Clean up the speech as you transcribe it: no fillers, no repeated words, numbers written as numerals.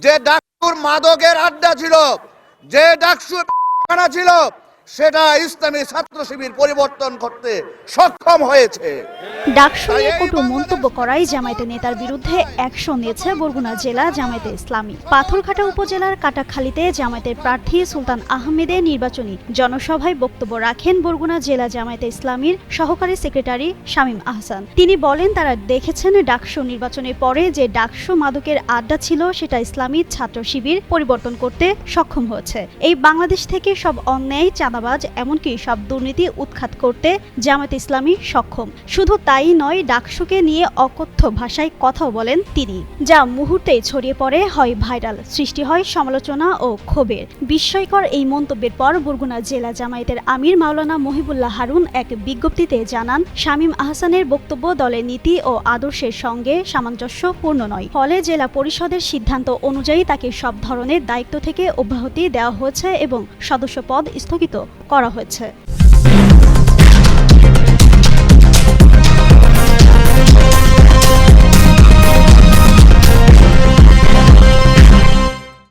যে ডাকসুর মাদকের আড্ডা ছিল, যে ডাকসুর খানা ছিল, সেটা ইসলামী ছাত্র শিবির পরিবর্তন করতে সক্ষম হয়েছে। ডাকসু নিয়ে কটু মন্তব্য করায় জামায়াতের নেতার বিরুদ্ধে অ্যাকশন নিয়েছে বরগুনা জেলা জামায়াতে ইসলামী। পাথরঘাটা উপজেলার কাটাখালীতে জামায়াতের প্রার্থী সুলতান আহমেদের নির্বাচনী জনসভায় বক্তব্য রাখেন বরগুনা জেলা জামায়াতে ইসলামীর সহকারী সেক্রেটারি শামীম আহসান। তিনি বলেন, তারা দেখেছেন ডাকসু নির্বাচনের পরে যে ডাকসু মাদকের আড্ডা ছিল সেটা ইসলামী ছাত্র শিবির পরিবর্তন করতে সক্ষম হয়েছে। এই বাংলাদেশ থেকে সব অন্যায়, চাঁদাবাজ, এমনকি সব দুর্নীতি উৎখাত করতে জামায়াতে ইসলামী সক্ষম। শুধু তাই নয়, ডাকসুকে নিয়ে অকথ্য ভাষায় কথাও বলেন তিনি, যা মুহূর্তেই ছড়িয়ে পড়ে, হয় ভাইরাল, সৃষ্টি হয় সমালোচনা ও ক্ষোভের। বিস্ময়কর এই মন্তব্যের পর বরগুনা জেলা জামায়াতের আমির মাওলানা মহিবুল্লাহ হারুন এক বিজ্ঞপ্তিতে জানান, শামীম আহসানের বক্তব্য দলের নীতি ও আদর্শের সঙ্গে সামঞ্জস্যপূর্ণ নয়। ফলে জেলা পরিষদের সিদ্ধান্ত অনুযায়ী তাকে সব ধরনের দায়িত্ব থেকে অব্যাহতি দেওয়া হয়েছে এবং সদস্য পদ স্থগিত করা হয়েছে।